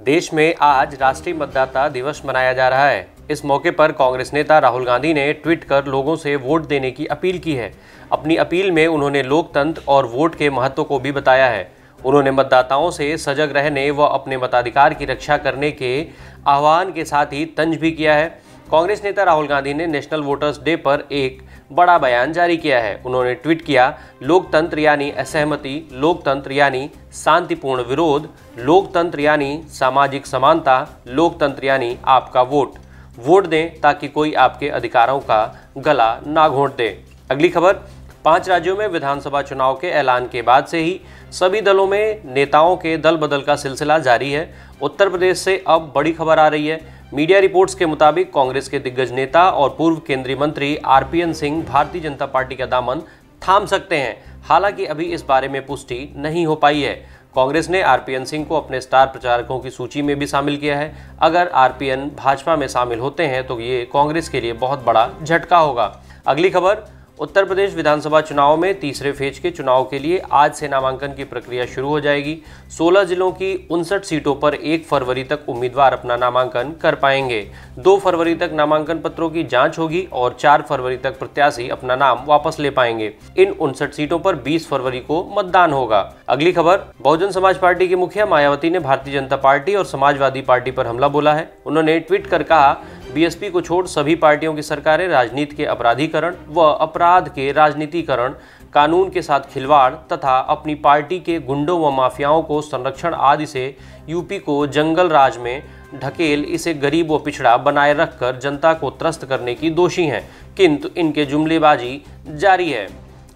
देश में आज राष्ट्रीय मतदाता दिवस मनाया जा रहा है। इस मौके पर कांग्रेस नेता राहुल गांधी ने ट्वीट कर लोगों से वोट देने की अपील की है। अपनी अपील में उन्होंने लोकतंत्र और वोट के महत्व को भी बताया है। उन्होंने मतदाताओं से सजग रहने व अपने मताधिकार की रक्षा करने के आह्वान के साथ ही तंज भी किया है। कांग्रेस नेता राहुल गांधी ने नेशनल वोटर्स डे पर एक बड़ा बयान जारी किया है। उन्होंने ट्वीट किया, लोकतंत्र यानी असहमति, लोकतंत्र यानी शांतिपूर्ण विरोध, लोकतंत्र यानी सामाजिक समानता, लोकतंत्र यानी आपका वोट। वोट दें ताकि कोई आपके अधिकारों का गला ना घोंट दे। अगली खबर, 5 राज्यों में विधानसभा चुनाव के ऐलान के बाद से ही सभी दलों में नेताओं के दल बदल का सिलसिला जारी है। उत्तर प्रदेश से अब बड़ी खबर आ रही है। मीडिया रिपोर्ट्स के मुताबिक कांग्रेस के दिग्गज नेता और पूर्व केंद्रीय मंत्री आरपीएन सिंह भारतीय जनता पार्टी का दामन थाम सकते हैं। हालांकि अभी इस बारे में पुष्टि नहीं हो पाई है। कांग्रेस ने आरपीएन सिंह को अपने स्टार प्रचारकों की सूची में भी शामिल किया है। अगर आरपीएन भाजपा में शामिल होते हैं तो ये कांग्रेस के लिए बहुत बड़ा झटका होगा। अगली खबर, उत्तर प्रदेश विधानसभा चुनाव में तीसरे फेज के चुनाव के लिए आज से नामांकन की प्रक्रिया शुरू हो जाएगी। 16 जिलों की 59 सीटों पर 1 फरवरी तक उम्मीदवार अपना नामांकन कर पाएंगे। 2 फरवरी तक नामांकन पत्रों की जांच होगी और 4 फरवरी तक प्रत्याशी अपना नाम वापस ले पाएंगे। इन 59 सीटों पर 20 फरवरी को मतदान होगा। अगली खबर, बहुजन समाज पार्टी की मुखिया मायावती ने भारतीय जनता पार्टी और समाजवादी पार्टी पर हमला बोला है। उन्होंने ट्वीट कर कहा, बीएसपी को छोड़ सभी पार्टियों की सरकारें राजनीति के अपराधीकरण व अपराध के राजनीतिकरण, कानून के साथ खिलवाड़ तथा अपनी पार्टी के गुंडों व माफियाओं को संरक्षण आदि से यूपी को जंगल राज में ढकेल इसे गरीब व पिछड़ा बनाए रखकर जनता को त्रस्त करने की दोषी हैं, किंतु इनके जुमलेबाजी जारी है।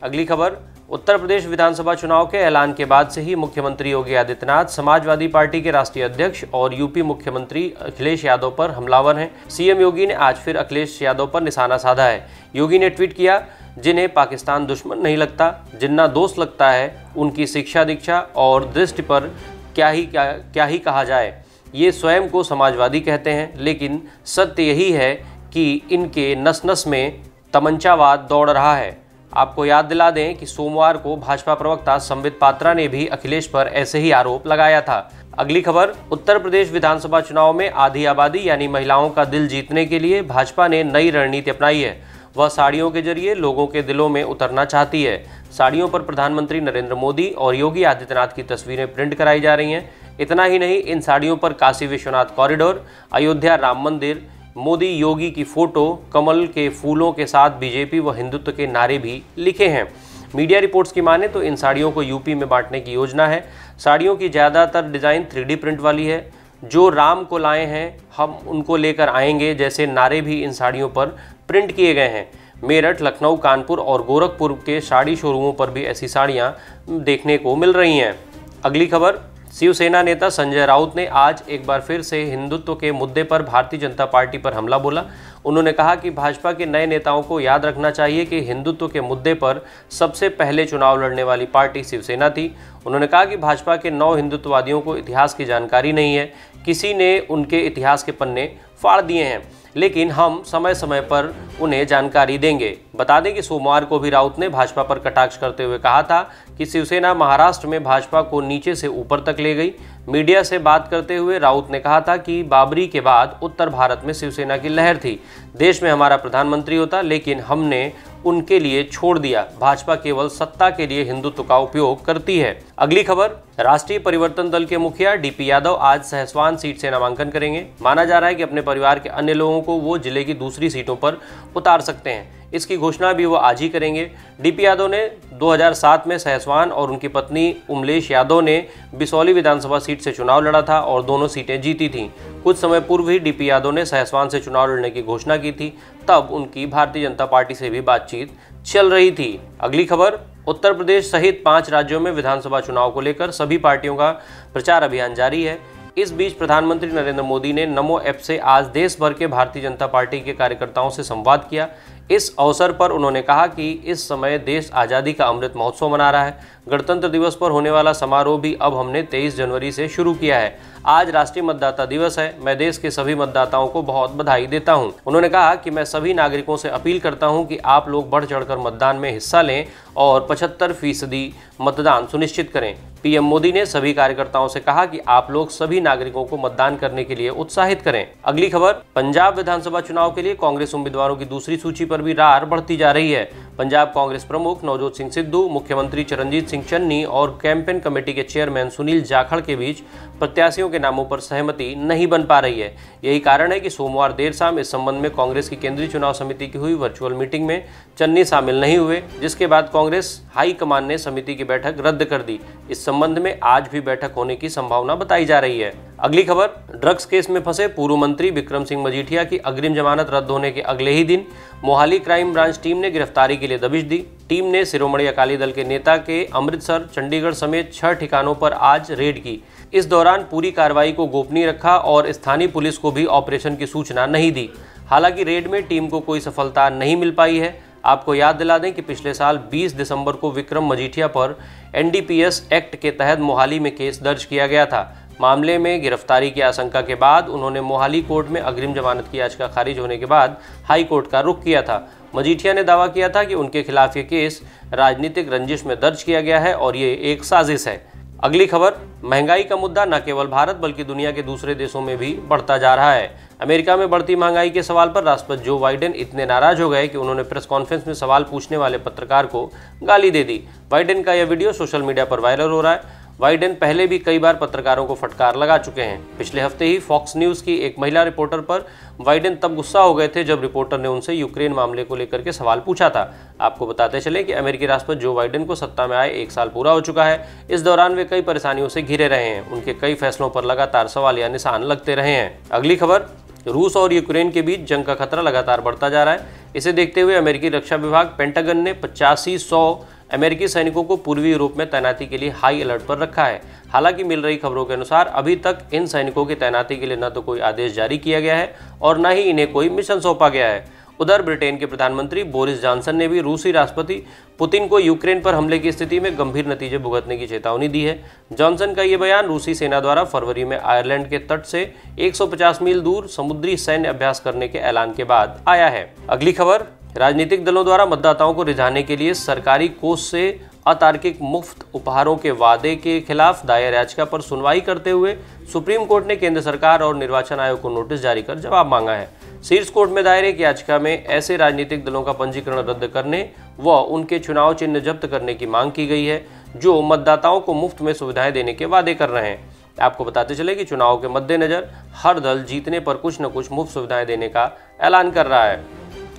अगली खबर, उत्तर प्रदेश विधानसभा चुनाव के ऐलान के बाद से ही मुख्यमंत्री योगी आदित्यनाथ समाजवादी पार्टी के राष्ट्रीय अध्यक्ष और यूपी मुख्यमंत्री अखिलेश यादव पर हमलावर हैं। सीएम योगी ने आज फिर अखिलेश यादव पर निशाना साधा है। योगी ने ट्वीट किया, जिन्हें पाकिस्तान दुश्मन नहीं लगता, जिन्ना दोस्त लगता है, उनकी शिक्षा दीक्षा और दृष्टि पर क्या ही कहा जाए। ये स्वयं को समाजवादी कहते हैं, लेकिन सत्य यही है कि इनके नस नस में तमंचावाद दौड़ रहा है। आपको याद दिला दें कि सोमवार को भाजपा प्रवक्ता संबित पात्रा ने भी अखिलेश पर ऐसे ही आरोप लगाया था। अगली खबर, उत्तर प्रदेश विधानसभा चुनाव में आधी आबादी यानी महिलाओं का दिल जीतने के लिए भाजपा ने नई रणनीति अपनाई है। वह साड़ियों के जरिए लोगों के दिलों में उतरना चाहती है। साड़ियों पर प्रधानमंत्री नरेंद्र मोदी और योगी आदित्यनाथ की तस्वीरें प्रिंट कराई जा रही हैं। इतना ही नहीं, इन साड़ियों पर काशी विश्वनाथ कॉरिडोर, अयोध्या राम मंदिर, मोदी योगी की फोटो, कमल के फूलों के साथ बीजेपी व हिंदुत्व के नारे भी लिखे हैं। मीडिया रिपोर्ट्स की माने तो इन साड़ियों को यूपी में बांटने की योजना है। साड़ियों की ज़्यादातर डिज़ाइन 3D प्रिंट वाली है। जो राम को लाए हैं हम उनको लेकर आएंगे जैसे नारे भी इन साड़ियों पर प्रिंट किए गए हैं। मेरठ, लखनऊ, कानपुर और गोरखपुर के साड़ी शोरूमों पर भी ऐसी साड़ियाँ देखने को मिल रही हैं। अगली खबर, शिवसेना नेता संजय राउत ने आज एक बार फिर से हिंदुत्व के मुद्दे पर भारतीय जनता पार्टी पर हमला बोला। उन्होंने कहा कि भाजपा के नए नेताओं को याद रखना चाहिए कि हिंदुत्व के मुद्दे पर सबसे पहले चुनाव लड़ने वाली पार्टी शिवसेना थी। उन्होंने कहा कि भाजपा के 9 हिंदुत्ववादियों को इतिहास की जानकारी नहीं है। किसी ने उनके इतिहास के पन्ने फाड़ दिए हैं, लेकिन हम समय समय पर उन्हें जानकारी देंगे। बता दें कि सोमवार को भी राउत ने भाजपा पर कटाक्ष करते हुए कहा था कि शिवसेना महाराष्ट्र में भाजपा को नीचे से ऊपर तक ले गई। मीडिया से बात करते हुए राउत ने कहा था कि बाबरी के बाद उत्तर भारत में शिवसेना की लहर थी। देश में हमारा प्रधानमंत्री होता, लेकिन हमने उनके लिए छोड़ दिया। भाजपा केवल सत्ता के लिए हिंदुत्व का उपयोग करती है। अगली खबर, राष्ट्रीय परिवर्तन दल के मुखिया डीपी यादव आज सहसवान सीट से नामांकन करेंगे। माना जा रहा है कि अपने परिवार के अन्य लोगों को वो जिले की दूसरी सीटों पर उतार सकते हैं। इसकी घोषणा भी वो आज ही करेंगे। डीपी यादव ने 2007 में सहसवान और उनकी पत्नी उमलेश यादव ने बिसौली विधानसभा सीट से चुनाव लड़ा था और दोनों सीटें जीती थीं। कुछ समय पूर्व ही डीपी यादव ने सहसवान से चुनाव लड़ने की घोषणा की थी। तब उनकी भारतीय जनता पार्टी से भी बातचीत चल रही थी। अगली खबर, उत्तर प्रदेश सहित 5 राज्यों में विधानसभा चुनाव को लेकर सभी पार्टियों का प्रचार अभियान जारी है। इस बीच प्रधानमंत्री नरेंद्र मोदी ने नमो ऐप से आज देश भर के भारतीय जनता पार्टी के कार्यकर्ताओं से संवाद किया। इस अवसर पर उन्होंने कहा कि इस समय देश आज़ादी का अमृत महोत्सव मना रहा है। गणतंत्र दिवस पर होने वाला समारोह भी अब हमने 23 जनवरी से शुरू किया है। आज राष्ट्रीय मतदाता दिवस है। मैं देश के सभी मतदाताओं को बहुत बधाई देता हूं। उन्होंने कहा कि मैं सभी नागरिकों से अपील करता हूं कि आप लोग बढ़ चढ़कर मतदान में हिस्सा लें और 75% मतदान सुनिश्चित करें। पीएम मोदी ने सभी कार्यकर्ताओं से कहा कि आप लोग सभी नागरिकों को मतदान करने के लिए उत्साहित करें। अगली खबर, पंजाब विधानसभा चुनाव के लिए कांग्रेस उम्मीदवारों की दूसरी सूची पर भी रार बढ़ती जा रही है। पंजाब कांग्रेस प्रमुख नवजोत सिंह सिद्धू, मुख्यमंत्री चरणजीत सिंह चन्नी और कैंपेन कमेटी के चेयरमैन सुनील जाखड़ के बीच प्रत्याशियों के नामों पर सहमति नहीं बन पा रही है। यही कारण है कि सोमवार देर शाम इस संबंध में कांग्रेस की केंद्रीय चुनाव समिति की हुई वर्चुअल मीटिंग में चन्नी शामिल नहीं हुए, जिसके बाद कांग्रेस हाईकमान ने समिति की बैठक रद्द कर दी। इस संबंध में आज भी बैठक होने की संभावना बताई जा रही है। अगली खबर, ड्रग्स केस में फंसे पूर्व मंत्री विक्रम सिंह मजीठिया की अग्रिम जमानत रद्द होने के अगले ही दिन मोहाली क्राइम ब्रांच टीम ने गिरफ्तारी के लिए दबिश दी। टीम ने शिरोमणि अकाली दल के नेता के अमृतसर, चंडीगढ़ समेत 6 ठिकानों पर आज रेड की। इस दौरान पूरी कार्रवाई को गोपनीय रखा और स्थानीय पुलिस को भी ऑपरेशन की सूचना नहीं दी। हालांकि रेड में टीम को कोई सफलता नहीं मिल पाई है। आपको याद दिला दें कि पिछले साल 20 दिसंबर को विक्रम मजीठिया पर एनडीपीएस एक्ट के तहत मोहाली में केस दर्ज किया गया था। मामले में गिरफ्तारी की आशंका के बाद उन्होंने मोहाली कोर्ट में अग्रिम जमानत की याचिका खारिज होने के बाद हाई कोर्ट का रुख किया था। मजीठिया ने दावा किया था कि उनके खिलाफ ये केस राजनीतिक रंजिश में दर्ज किया गया है और ये एक साजिश है। अगली खबर, महंगाई का मुद्दा न केवल भारत बल्कि दुनिया के दूसरे देशों में भी बढ़ता जा रहा है। अमेरिका में बढ़ती महंगाई के सवाल पर राष्ट्रपति जो बाइडेन इतने नाराज हो गए कि उन्होंने प्रेस कॉन्फ्रेंस में सवाल पूछने वाले पत्रकार को गाली दे दी। बाइडेन का यह वीडियो सोशल मीडिया पर वायरल हो रहा है। बाइडेन पहले भी कई बार पत्रकारों को फटकार लगा चुके हैं। पिछले हफ्ते ही फॉक्स न्यूज़ की एक महिला रिपोर्टर पर बाइडेन तब गुस्सा हो गए थे जब रिपोर्टर ने उनसे यूक्रेन मामले को लेकर के सवाल पूछा था। आपको बताते चले कि अमेरिकी राष्ट्रपति जो बाइडेन को सत्ता में आए 1 साल पूरा हो चुका है। इस दौरान वे कई परेशानियों से घिरे रहे हैं। उनके कई फैसलों पर लगातार सवालिया निशान लगते रहे हैं। अगली खबर, रूस और यूक्रेन के बीच जंग का खतरा लगातार बढ़ता जा रहा है। इसे देखते हुए अमेरिकी रक्षा विभाग पेंटागन ने 8500 अमेरिकी सैनिकों को पूर्वी यूरोप में तैनाती के लिए हाई अलर्ट पर रखा है। हालांकि मिल रही खबरों के अनुसार अभी तक इन सैनिकों की तैनाती के लिए न तो कोई आदेश जारी किया गया है और न ही इन्हें कोई मिशन सौंपा गया है। उधर ब्रिटेन के प्रधानमंत्री बोरिस जॉनसन ने भी रूसी राष्ट्रपति पुतिन को यूक्रेन पर हमले की स्थिति में गंभीर नतीजे भुगतने की चेतावनी दी है। जॉनसन का ये बयान रूसी सेना द्वारा फरवरी में आयरलैंड के तट से 150 मील दूर समुद्री सैन्य अभ्यास करने के ऐलान के बाद आया है। अगली खबर, राजनीतिक दलों द्वारा मतदाताओं को रिझाने के लिए सरकारी कोष से अतार्किक मुफ्त उपहारों के वादे के खिलाफ दायर याचिका पर सुनवाई करते हुए सुप्रीम कोर्ट ने केंद्र सरकार और निर्वाचन आयोग को नोटिस जारी कर जवाब मांगा है। शीर्ष कोर्ट में दायर एक याचिका में ऐसे राजनीतिक दलों का पंजीकरण रद्द करने व उनके चुनाव चिन्ह जब्त करने की मांग की गई है जो मतदाताओं को मुफ्त में सुविधाएं देने के वादे कर रहे हैं। आपको बताते चले कि चुनाव के मद्देनजर हर दल जीतने पर कुछ न कुछ मुफ्त सुविधाएं देने का ऐलान कर रहा है।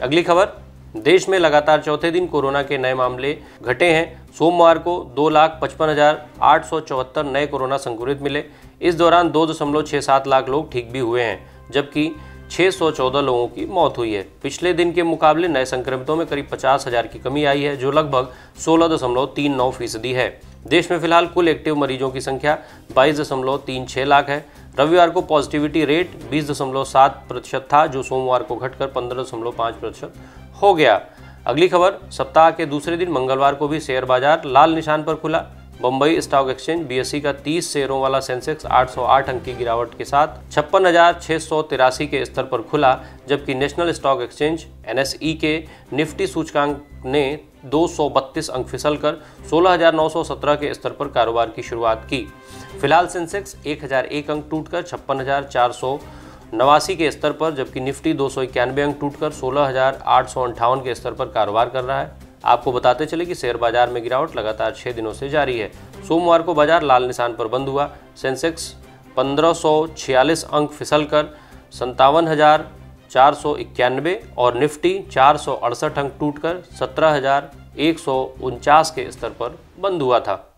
अगली खबर, देश में लगातार चौथे दिन कोरोना के नए मामले घटे हैं। सोमवार को 2,55,874 नए कोरोना संक्रमित मिले। इस दौरान 2.67 लाख लोग ठीक भी हुए हैं, जबकि 614 लोगों की मौत हुई है। पिछले दिन के मुकाबले नए संक्रमितों में करीब 50,000 की कमी आई है, जो लगभग 16.39% है। देश में फिलहाल कुल एक्टिव मरीजों की संख्या 22.36 लाख है। रविवार को पॉजिटिविटी रेट 20.7% था, जो सोमवार को घटकर 15.5% हो गया। अगली खबर, सप्ताह के दूसरे दिन मंगलवार को भी शेयर बाजार लाल निशान पर खुला। बम्बई स्टॉक एक्सचेंज BSE का 30 शेयरों वाला सेंसेक्स 808 अंक की गिरावट के साथ 56,683 के स्तर पर खुला, जबकि नेशनल स्टॉक एक्सचेंज NSE के निफ्टी सूचकांक ने 232 अंक फिसलकर 16,917 के स्तर पर कारोबार की शुरुआत की। फिलहाल सेंसेक्स 1001 अंक टूटकर 56,489 के स्तर पर, जबकि निफ्टी 291 अंक टूटकर 16,858 के स्तर पर कारोबार कर रहा है। आपको बताते चले कि शेयर बाजार में गिरावट लगातार 6 दिनों से जारी है। सोमवार को बाजार लाल निशान पर बंद हुआ। सेंसेक्स 1546 अंक फिसलकर 57,491 और निफ्टी 468 अंक टूटकर 17,149 के स्तर पर बंद हुआ था।